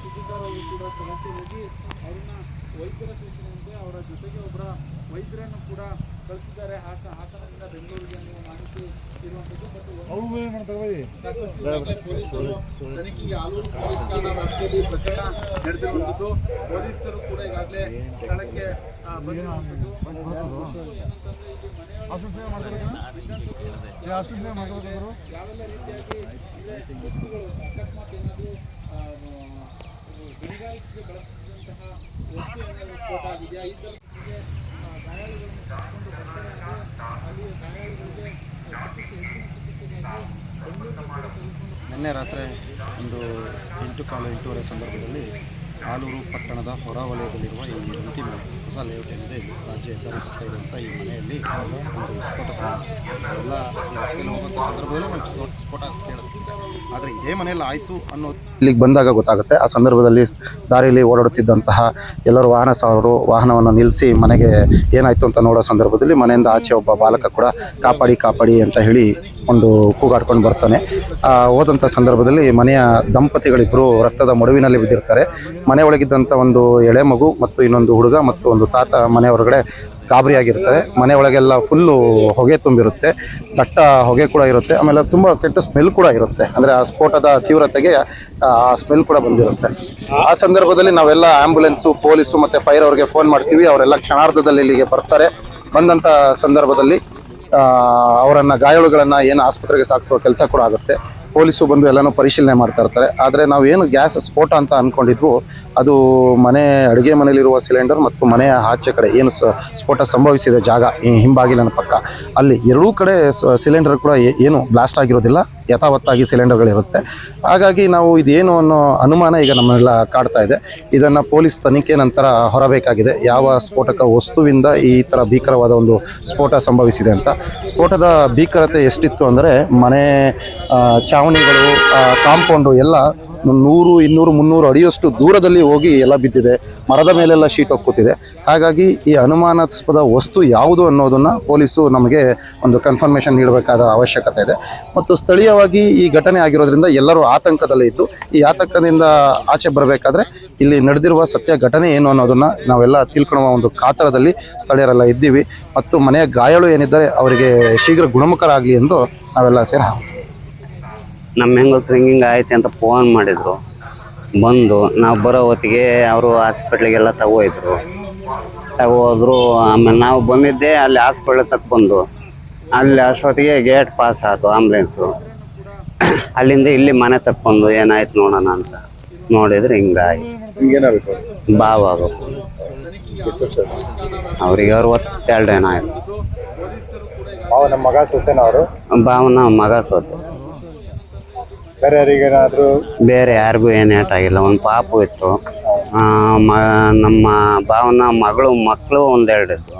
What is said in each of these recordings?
ಸುದ್ದಿಗಾರರು ಕೂಡ ಸ್ಥಳಕ್ಕೆ ಹೋಗಿ ಅವ್ರನ್ನ ವೈದ್ಯರ ಸೂಚನೆಯಂತೆ ಅವರ ಜೊತೆಗೆ ಒಬ್ಬರ ವೈದ್ಯರನ್ನು ಕೂಡ ಕಳಿಸಿದ್ದಾರೆ. ಹಾಸನದಿಂದ ಬೆಂಗಳೂರಿಗೆ ಅನ್ನುವ ಮಾಹಿತಿ ಇರುವಂಥದ್ದು. ತನಿಖೆಗೆ ಆಲೂರು ಪೊಲೀಸ್ ಠಾಣಾ ವ್ಯಾಪ್ತಿಯಲ್ಲಿ ಪ್ರಕರಣ ನಡೆದಿರುವಂಥದ್ದು. ಪೊಲೀಸರು ಕೂಡ ಈಗಾಗಲೇ ಸ್ಥಳಕ್ಕೆ ಬಂದಿರುವಂಥದ್ದು. ಯಾವೆಲ್ಲ ರೀತಿಯಾಗಿ ವಸ್ತುಗಳು ಅಕಸ್ಮಾತ್ ಏನಾದರೂ ಗಣಿಗಾರಿಕೆಗೆ ಬಳಸಿದಂತಹ ವಸ್ತು ಏನಾದರೂ ಸ್ಫೋಟ ಆಗಿದೆಯಾ, ಈ ಥರಕ್ಕೆ ಗಾಯಾಳುಗಳನ್ನು ಕರ್ಕೊಂಡು ಬರ್ತಾರೆ ಅಂದರೆ ಅಲ್ಲಿ ಗಾಯಾಳುಗಳಿಗೆ ನಿನ್ನೆ ರಾತ್ರಿ ಒಂದು 8:15 ಸಂದರ್ಭದಲ್ಲಿ ಆಲೂರು ಪಟ್ಟಣದ ಹೊರವಲಯದಲ್ಲಿರುವ ಈ ಎಂಟಿ ಮನೆ ಹೊಸ ಲೇಔಟ್ ಏನಿದೆ, ರಾಜ್ಯ ಹೆದ್ದಾರಿ ಪಕ್ಕ ಇರುವಂಥ ಈ ಮನೆಯಲ್ಲಿ ಒಂದು ಸ್ಫೋಟ ಸಂಭವಿಸಿದೆ. ಎಲ್ಲ ಈ ರಸ್ತೆಯಲ್ಲಿ ಹೋಗುವಂಥ ಸಂದರ್ಭದಲ್ಲಿ ಒಂದು ಸ್ಫೋಟ ಕೇಳುತ್ತೆ. ಆದರೆ ಇದೇ ಮನೆಯಲ್ಲಿ ಆಯಿತು ಅನ್ನೋದು ಇಲ್ಲಿಗೆ ಬಂದಾಗ ಗೊತ್ತಾಗುತ್ತೆ. ಆ ಸಂದರ್ಭದಲ್ಲಿ ದಾರಿಯಲ್ಲಿ ಓಡಾಡುತ್ತಿದ್ದಂತಹ ಎಲ್ಲರೂ ವಾಹನ ಸವಾರರು ವಾಹನವನ್ನು ನಿಲ್ಲಿಸಿ ಮನೆಗೆ ಏನಾಯಿತು ಅಂತ ನೋಡೋ ಸಂದರ್ಭದಲ್ಲಿ ಮನೆಯಿಂದ ಆಚೆ ಒಬ್ಬ ಬಾಲಕ ಕೂಡ ಕಾಪಾಡಿ ಅಂತ ಹೇಳಿ ಒಂದು ಕೂಗಾಡ್ಕೊಂಡು ಬರ್ತಾನೆ. ಹೋದಂಥ ಸಂದರ್ಭದಲ್ಲಿ ಮನೆಯ ದಂಪತಿಗಳಿಬ್ಬರು ರಕ್ತದ ಮಡುವಿನಲ್ಲಿ ಬಿದ್ದಿರ್ತಾರೆ. ಮನೆ ಒಳಗಿದ್ದಂಥ ಒಂದು ಎಳೆ ಮಗು ಮತ್ತು ಇನ್ನೊಂದು ಹುಡುಗ ಮತ್ತು ಒಂದು ತಾತ ಮನೆ ಹೊರಗಡೆ ಗಾಬರಿಯಾಗಿರ್ತಾರೆ. ಮನೆ ಒಳಗೆಲ್ಲ ಫುಲ್ಲು ಹೊಗೆ ತುಂಬಿರುತ್ತೆ, ದಟ್ಟ ಹೊಗೆ ಕೂಡ ಇರುತ್ತೆ. ಆಮೇಲೆ ತುಂಬ ಕೆಟ್ಟ ಸ್ಮೆಲ್ ಕೂಡ ಇರುತ್ತೆ. ಅಂದರೆ ಆ ಸ್ಫೋಟದ ತೀವ್ರತೆಗೆ ಆ ಸ್ಮೆಲ್ ಕೂಡ ಬಂದಿರುತ್ತೆ. ಆ ಸಂದರ್ಭದಲ್ಲಿ ನಾವೆಲ್ಲ ಆ್ಯಂಬುಲೆನ್ಸು, ಪೊಲೀಸು ಮತ್ತು ಫೈರ್ ಅವ್ರಿಗೆ ಫೋನ್ ಮಾಡ್ತೀವಿ. ಅವರೆಲ್ಲ ಕ್ಷಣಾರ್ಧದಲ್ಲಿ ಇಲ್ಲಿಗೆ ಬರ್ತಾರೆ. ಬಂದಂಥ ಸಂದರ್ಭದಲ್ಲಿ ಅವರನ್ನು ಗಾಯಾಳುಗಳನ್ನು ಏನು ಆಸ್ಪತ್ರೆಗೆ ಸಾಗಿಸುವ ಕೆಲಸ ಕೂಡ ಆಗುತ್ತೆ. ಪೊಲೀಸು ಬಂದು ಎಲ್ಲನೂ ಪರಿಶೀಲನೆ ಮಾಡ್ತಾ ಇರ್ತಾರೆ. ಆದರೆ ನಾವು ಏನು ಗ್ಯಾಸ್ ಸ್ಫೋಟ ಅಂತ ಅಂದ್ಕೊಂಡಿದ್ವು, ಅದು ಅಡುಗೆ ಮನೆಯಲ್ಲಿರುವ ಸಿಲಿಂಡರ್ ಮತ್ತು ಮನೆಯ ಆಚೆ ಕಡೆ ಏನು ಸ್ಫೋಟ ಸಂಭವಿಸಿದೆ ಜಾಗ, ಈ ಹಿಂಬಾಗಿಲಿನ ಪಕ್ಕ, ಅಲ್ಲಿ ಎರಡೂ ಕಡೆ ಸಿಲಿಂಡರ್ ಕೂಡ ಏನು ಬ್ಲಾಸ್ಟ್ ಆಗಿರೋದಿಲ್ಲ, ಯಥಾವತ್ತಾಗಿ ಸಿಲಿಂಡರ್ಗಳಿರುತ್ತೆ. ಹಾಗಾಗಿ ನಾವು ಇದೇನು ಅನ್ನೋ ಅನುಮಾನ ಈಗ ನಮ್ಮನ್ನೆಲ್ಲ ಕಾಡ್ತಾ ಇದೆ. ಇದನ್ನು ಪೊಲೀಸ್ ತನಿಖೆ ನಂತರ ಹೊರಬೇಕಾಗಿದೆ, ಯಾವ ಸ್ಫೋಟಕ ವಸ್ತುವಿಂದ ಈ ಥರ ಭೀಕರವಾದ ಒಂದು ಸ್ಫೋಟ ಸಂಭವಿಸಿದೆ ಅಂತ. ಸ್ಫೋಟದ ಭೀಕರತೆ ಎಷ್ಟಿತ್ತು ಅಂದರೆ ಮನೆ ಚಾವಣಿಗಳು, ಕಾಂಪೌಂಡು ಎಲ್ಲ 100, 200, 300 ಅಡಿಯಷ್ಟು ದೂರದಲ್ಲಿ ಹೋಗಿ ಎಲ್ಲ ಬಿದ್ದಿದೆ. ಮರದ ಮೇಲೆಲ್ಲ ಶೀಟ್ ಹೋಗ್ತಿದೆ. ಹಾಗಾಗಿ ಈ ಅನುಮಾನಾಸ್ಪದ ವಸ್ತು ಯಾವುದು ಅನ್ನೋದನ್ನು ಪೊಲೀಸು ನಮಗೆ ಒಂದು ಕನ್ಫರ್ಮೇಷನ್ ನೀಡಬೇಕಾದ ಅವಶ್ಯಕತೆ ಇದೆ. ಮತ್ತು ಸ್ಥಳೀಯವಾಗಿ ಈ ಘಟನೆ ಆಗಿರೋದ್ರಿಂದ ಎಲ್ಲರೂ ಆತಂಕದಲ್ಲೇ ಇದ್ದು, ಈ ಆತಂಕದಿಂದ ಆಚೆ ಬರಬೇಕಾದ್ರೆ ಇಲ್ಲಿ ನಡೆದಿರುವ ಸತ್ಯ ಘಟನೆ ಏನು ಅನ್ನೋದನ್ನು ನಾವೆಲ್ಲ ತಿಳ್ಕೊಳ್ಳುವ ಒಂದು ಕಾತರದಲ್ಲಿ ಸ್ಥಳೀಯರೆಲ್ಲ ಇದ್ದೀವಿ. ಮತ್ತು ಮನೆಯ ಗಾಯಾಳು ಏನಿದ್ದಾರೆ ಅವರಿಗೆ ಶೀಘ್ರ ಗುಣಮುಖರಾಗಲಿ ಎಂದು ನಾವೆಲ್ಲ ಸೇರಿ ಹಾರೈಸ್ತೀವಿ. ನಮ್ಮ ಹೆಂಗಸ್ರು ಹಿಂಗೆ ಆಯ್ತು ಅಂತ ಫೋನ್ ಮಾಡಿದರು. ಬಂದು ನಾವು ಬರೋ ಹೊತ್ತಿಗೆ ಅವರು ಹಾಸ್ಪಿಟ್ಲಿಗೆಲ್ಲ ತಗೋದ್ರು. ಆಮೇಲೆ ನಾವು ಬಂದಿದ್ದೆ ಅಲ್ಲಿ ಹಾಸ್ಪಿಟ್ಲ್ ತಕ್ಕ ಬಂದು ಅಲ್ಲಿ ಅಷ್ಟೊತ್ತಿಗೆ ಗೇಟ್ ಪಾಸ್ ಆಯ್ತು ಆಂಬುಲೆನ್ಸು. ಅಲ್ಲಿಂದ ಇಲ್ಲಿ ಮನೆ ತಕ್ಕೊಂಡು ಏನಾಯ್ತು ನೋಡೋಣ ಅಂತ ನೋಡಿದ್ರೆ ಹಿಂಗಾಯ್ತು. ಬಾವ ಆಗಬೇಕು ಅವ್ರಿಗೆ 62 ಏನಾಯ್ತು. ನಮ್ಮ ಮಗ ಸೊಸೆನವರು ಬಾವನ ಮಗ ಸೊಸೆ. ಬೇರೆ ಯಾರಿಗೂ ಏನು ಏಟಾಗಿಲ್ಲ. ಒಂದು ಪಾಪು ಇತ್ತು. ನಮ್ಮ ಭಾವನ ಮಕ್ಕಳು 1-2 ಇತ್ತು.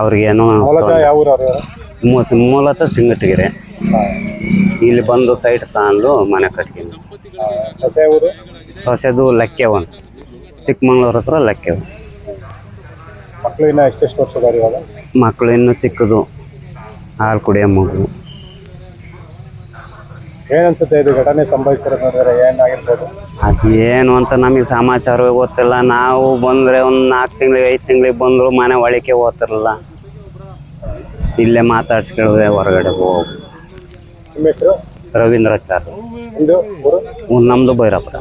ಅವ್ರಿಗೇನೋ ಮೂಲತಃ ಸಿಂಗಟಗಿರೆ. ಇಲ್ಲಿ ಬಂದು ಸೈಟ್ ತಗೊಂಡು ಮನೆ ಕಟ್ತೀನಿ. ಸೊಸೆದು ಲಕ್ಕೆವನ್, ಚಿಕ್ಕಮಂಗ್ಳೂರ್ ಹತ್ರ ಲಕ್ಕೆವನ್. ಮಕ್ಕಳು ಇನ್ನೂ ಚಿಕ್ಕದು, ಹಾಲು ಕುಡಿಯೋ ಮಗು. ಏನನ್ಸುತ್ತೆ ಇದು ಘಟನೆ ಸಂಭವಿಸಿರೋದ್ರೆ ಏನಾಗಿರ್ಬೋದು? ಅದೇನು ಅಂತ ನಮಗೆ ಸಮಾಚಾರವೇ ಗೊತ್ತಿಲ್ಲ. ನಾವು ಬಂದರೆ ಒಂದು 4 ತಿಂಗಳಿಗೆ 5 ತಿಂಗಳಿಗೆ ಬಂದರು ಮನೆ ಒಳಕ್ಕೆ ಹೋಗ್ತಿರಲಿಲ್ಲ. ಇಲ್ಲೇ ಮಾತಾಡ್ಸ್ಕೇಳಿದ್ರೆ ಹೊರಗಡೆ ಹೋಗು. ನಿಮ್ಮ ಹೆಸರು? ರವೀಂದ್ರಾಚಾರ್ಯ. ನಮ್ಮದು ಭೈರಪ್ಪ.